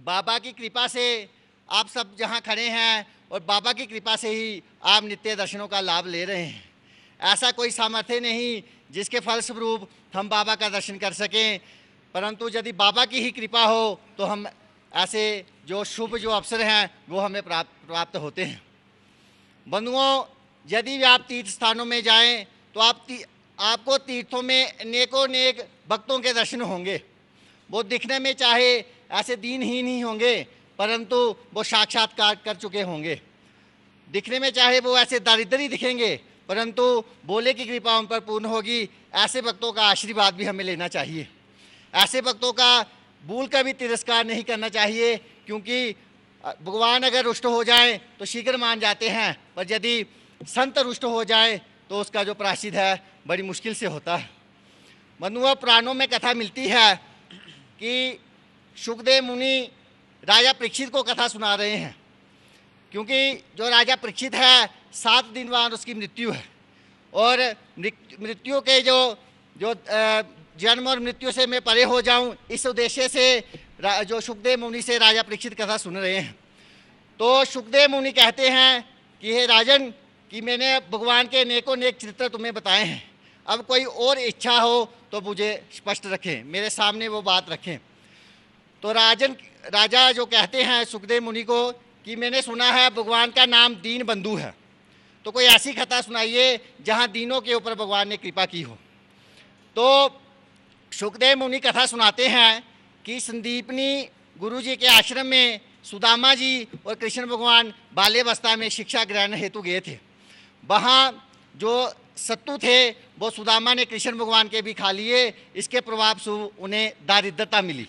बाबा की कृपा से आप सब जहाँ खड़े हैं और बाबा की कृपा से ही आप नित्य दर्शनों का लाभ ले रहे हैं। ऐसा कोई सामर्थ्य नहीं जिसके फलस्वरूप हम बाबा का दर्शन कर सकें, परंतु यदि बाबा की ही कृपा हो तो हम ऐसे जो शुभ जो अवसर हैं वो हमें प्राप्त होते हैं। बंधुओं, यदि भी आप तीर्थ स्थानों में जाएं तो आपको तीर्थों में नेकों नेक भक्तों के दर्शन होंगे। वो दिखने में चाहे ऐसे दीनहीन ही होंगे, परंतु वो साक्षात्कार कर चुके होंगे। दिखने में चाहे वो ऐसे दारिद्र ही दिखेंगे, परंतु बोले की कृपा उन पर पूर्ण होगी। ऐसे भक्तों का आशीर्वाद भी हमें लेना चाहिए। ऐसे भक्तों का भूल का भी तिरस्कार नहीं करना चाहिए, क्योंकि भगवान अगर रुष्ट हो जाए तो शीघ्र मान जाते हैं, पर यदि संत रुष्ट हो जाए तो उसका जो प्रायश्चित है बड़ी मुश्किल से होता है। बंधुओं, पुराणों में कथा मिलती है कि सुखदेव मुनि राजा परीक्षित को कथा सुना रहे हैं, क्योंकि जो राजा परीक्षित है 7 दिन बाद उसकी मृत्यु है, और मृत्यु के जो जन्म और मृत्यु से मैं परे हो जाऊं, इस उद्देश्य से जो सुखदेव मुनि से राजा परीक्षित कथा सुन रहे हैं। तो सुखदेव मुनि कहते हैं कि हे राजन, कि मैंने भगवान के नेकों नेक चरित्र तुम्हें बताए हैं, अब कोई और इच्छा हो तो मुझे स्पष्ट रखें, मेरे सामने वो बात रखें। तो राजा जो कहते हैं सुखदेव मुनि को कि मैंने सुना है भगवान का नाम दीन बंधु है, तो कोई ऐसी कथा सुनाइए जहाँ दीनों के ऊपर भगवान ने कृपा की हो। तो सुखदेव मुनि कथा सुनाते हैं कि संदीपनी गुरु जी के आश्रम में सुदामा जी और कृष्ण भगवान बाल्यावस्था में शिक्षा ग्रहण हेतु गए थे। वहाँ जो सत्तू थे वो सुदामा ने कृष्ण भगवान के भी खा लिए। इसके प्रभाव से उन्हें दारिद्रता मिली,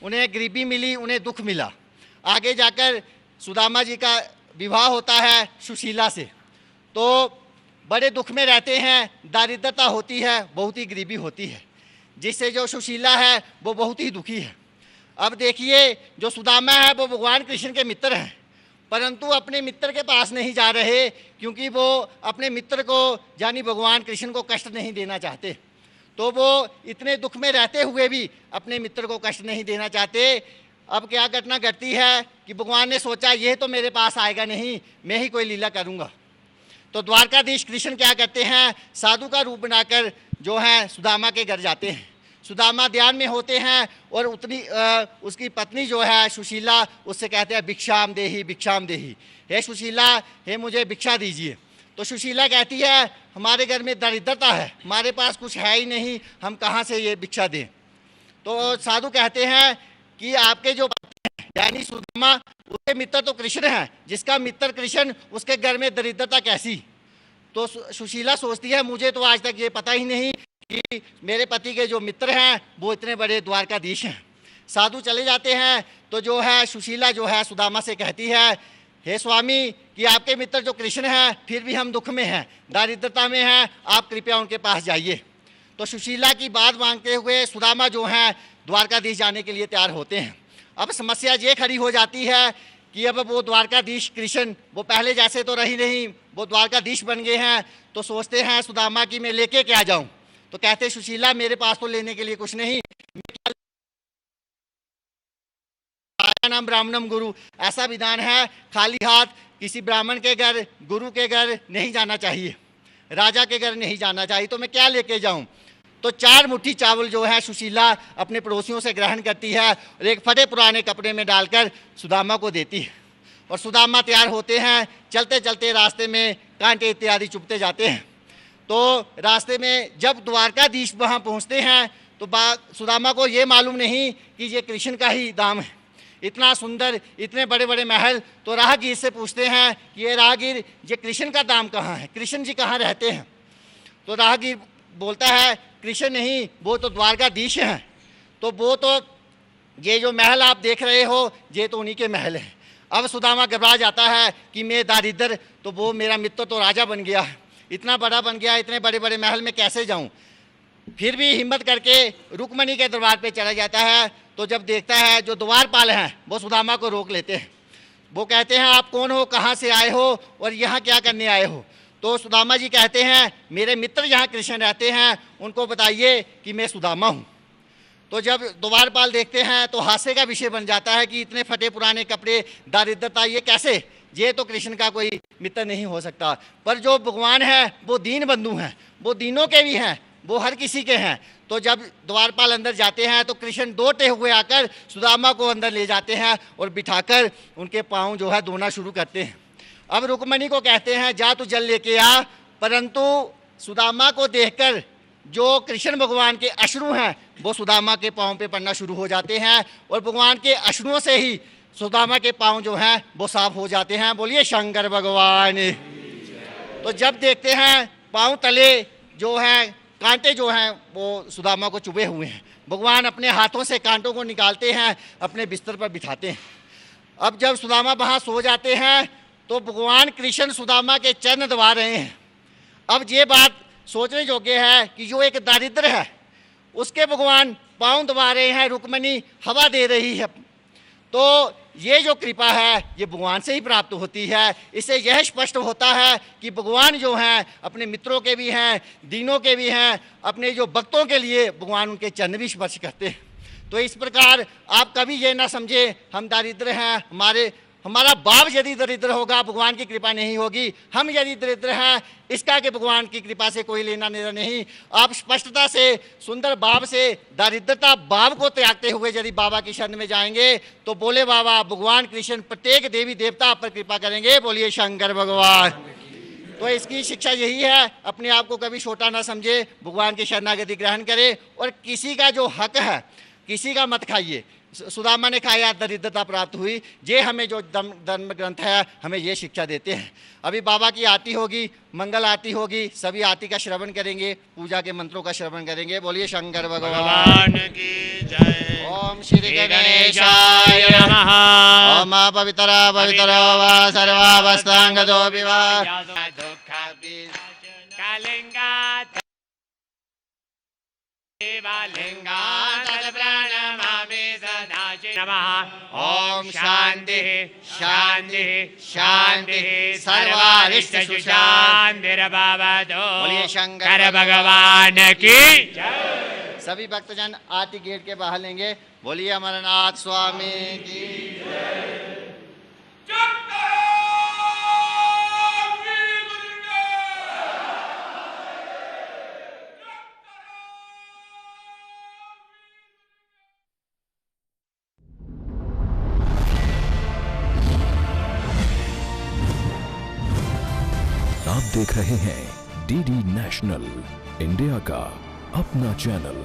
उन्हें गरीबी मिली, उन्हें दुख मिला। आगे जाकर सुदामा जी का विवाह होता है सुशीला से, तो बड़े दुख में रहते हैं, दारिद्रता होती है, बहुत ही गरीबी होती है, जिससे जो सुशीला है वो बहुत ही दुखी है। अब देखिए, जो सुदामा है वो भगवान कृष्ण के मित्र हैं, परंतु अपने मित्र के पास नहीं जा रहे, क्योंकि वो अपने मित्र को यानी भगवान कृष्ण को कष्ट नहीं देना चाहते। तो वो इतने दुख में रहते हुए भी अपने मित्र को कष्ट नहीं देना चाहते। अब क्या घटना घटती है कि भगवान ने सोचा ये तो मेरे पास आएगा नहीं, मैं ही कोई लीला करूँगा। तो द्वारकाधीश कृष्ण क्या करते हैं, साधु का रूप बनाकर जो है सुदामा के घर जाते हैं। सुदामा ध्यान में होते हैं और उसकी पत्नी जो है सुशीला उससे कहते हैं भिक्षाम देही, हे सुशीला, हे मुझे भिक्षा दीजिए। तो सुशीला कहती है हमारे घर में दरिद्रता है, हमारे पास कुछ है ही नहीं, हम कहाँ से ये भिक्षा दें। तो साधु कहते हैं कि आपके जो यानी सुदामा, उसके मित्र तो कृष्ण हैं, जिसका मित्र कृष्ण उसके घर में दरिद्रता कैसी। तो सुशीला सोचती है मुझे तो आज तक ये पता ही नहीं कि मेरे पति के जो मित्र हैं वो इतने बड़े द्वारकाधीश हैं। साधु चले जाते हैं तो जो है सुशीला जो है सुदामा से कहती है हे स्वामी, कि आपके मित्र जो कृष्ण हैं फिर भी हम दुख में हैं, दारिद्रता में हैं, आप कृपया उनके पास जाइए। तो सुशीला की बात मांगते हुए सुदामा जो हैं द्वारकाधीश जाने के लिए तैयार होते हैं। अब समस्या ये खड़ी हो जाती है कि अब वो द्वारकाधीश कृष्ण वो पहले जैसे तो रही नहीं, वो द्वारकाधीश बन गए हैं। तो सोचते हैं सुदामा कि मैं लेके क्या जाऊं। तो कहते सुशीला मेरे पास तो लेने के लिए कुछ नहीं, आया नाम ब्राह्मणम गुरु, ऐसा विधान है खाली हाथ किसी ब्राह्मण के घर, गुरु के घर नहीं जाना चाहिए, राजा के घर नहीं जाना चाहिए। तो मैं क्या लेके जाऊं। तो 4 मुट्ठी चावल जो है सुशीला अपने पड़ोसियों से ग्रहण करती है और एक फटे पुराने कपड़े में डालकर सुदामा को देती है। और सुदामा तैयार होते हैं, चलते चलते रास्ते में कांटे इत्यादि चुभते जाते हैं। तो रास्ते में जब द्वारकाधीश वहाँ पहुँचते हैं तो सुदामा को ये मालूम नहीं कि ये कृष्ण का ही धाम है, इतना सुंदर, इतने बड़े बड़े महल। तो राहगीर से पूछते हैं कि ये राहगीर, ये कृष्ण का धाम कहाँ है, कृष्ण जी कहाँ रहते हैं। तो राहगीर बोलता है कृष्ण नहीं, वो तो द्वारकाधीश हैं। तो वो तो ये जो महल आप देख रहे हो ये तो उन्हीं के महल हैं। अब सुदामा घबरा जाता है कि मैं दारिद्र, तो वो मेरा मित्र तो राजा बन गया, इतना बड़ा बन गया, इतने बड़े बड़े महल में कैसे जाऊं। फिर भी हिम्मत करके रुक्मणी के दरबार पे चला जाता है। तो जब देखता है जो द्वारपाल हैं वो सुदामा को रोक लेते हैं। वो कहते हैं आप कौन हो, कहाँ से आए हो और यहाँ क्या करने आए हो। तो सुदामा जी कहते हैं मेरे मित्र यहाँ कृष्ण रहते हैं, उनको बताइए कि मैं सुदामा हूँ। तो जब द्वारपाल देखते हैं तो हास्य का विषय बन जाता है कि इतने फटे पुराने कपड़े, दारिद्रता, ये कैसे, ये तो कृष्ण का कोई मित्र नहीं हो सकता। पर जो भगवान है वो दीन बंधु हैं, वो दीनों के भी हैं, वो हर किसी के हैं। तो जब द्वारपाल अंदर जाते हैं तो कृष्ण दौड़ते हुए आकर सुदामा को अंदर ले जाते हैं और बिठाकर उनके पाँव जो है धोना शुरू करते हैं। अब रुक्मणी को कहते हैं जा तू जल लेके आ, परंतु सुदामा को देखकर जो कृष्ण भगवान के अश्रु हैं वो सुदामा के पाँव पे पड़ना शुरू हो जाते हैं और भगवान के अश्रुओं से ही सुदामा के पाँव जो हैं वो साफ हो जाते हैं। बोलिए शंकर भगवान। तो जब देखते हैं पाँव तले जो हैं कांटे जो हैं वो सुदामा को चुभे हुए हैं, भगवान अपने हाथों से कांटों को निकालते हैं, अपने बिस्तर पर बिठाते हैं। अब जब सुदामा वहाँ सो जाते हैं तो भगवान कृष्ण सुदामा के चरण दबा रहे हैं। अब ये बात सोचने योग्य है कि जो एक दारिद्र है उसके भगवान पाँव दबा रहे हैं, रुक्मणी हवा दे रही है। तो ये जो कृपा है ये भगवान से ही प्राप्त होती है। इससे यह स्पष्ट होता है कि भगवान जो हैं अपने मित्रों के भी हैं, दीनों के भी हैं, अपने जो भक्तों के लिए भगवान उनके चरण भी स्पर्श करते हैं। तो इस प्रकार आप कभी ये ना समझे हम दारिद्र हैं, हमारा बाप यदि दरिद्र होगा भगवान की कृपा नहीं होगी, हम यदि दरिद्र हैं इसका कि भगवान की कृपा से कोई लेना देना नहीं। आप स्पष्टता से सुंदर भाव से दारिद्रता भाव को त्यागते हुए यदि बाबा की शरण में जाएंगे तो बोले बाबा भगवान कृष्ण प्रत्येक देवी देवता आप पर कृपा करेंगे। बोलिए शंकर भगवान। तो इसकी शिक्षा यही है, अपने आप को कभी छोटा ना समझे, भगवान की शरणागति ग्रहण करे और किसी का जो हक है किसी का मत खाइए। सुदामा ने खाया, दरिद्रता प्राप्त हुई। ये हमें जो धर्म ग्रंथ है हमें ये शिक्षा देते हैं। अभी बाबा की आरती होगी, मंगल आरती होगी, सभी आरती का श्रवण करेंगे, पूजा के मंत्रों का श्रवण करेंगे। बोलिए शंकर भगवान की जय। ओम श्री गणेशाय नमः। ओम पवित्र पवित्र वा सर्वावस्थांगतो विवाह ओम शांति शांति शांति सर्वारिष्ट सुशांतिर्भवतु। बोलिए शंकर भगवान की जय। सभी भक्तजन आरती गेट के बाहर लेंगे। बोलिए अमरनाथ स्वामी की जय। आप देख रहे हैं डीडी नेशनल, इंडिया का अपना चैनल।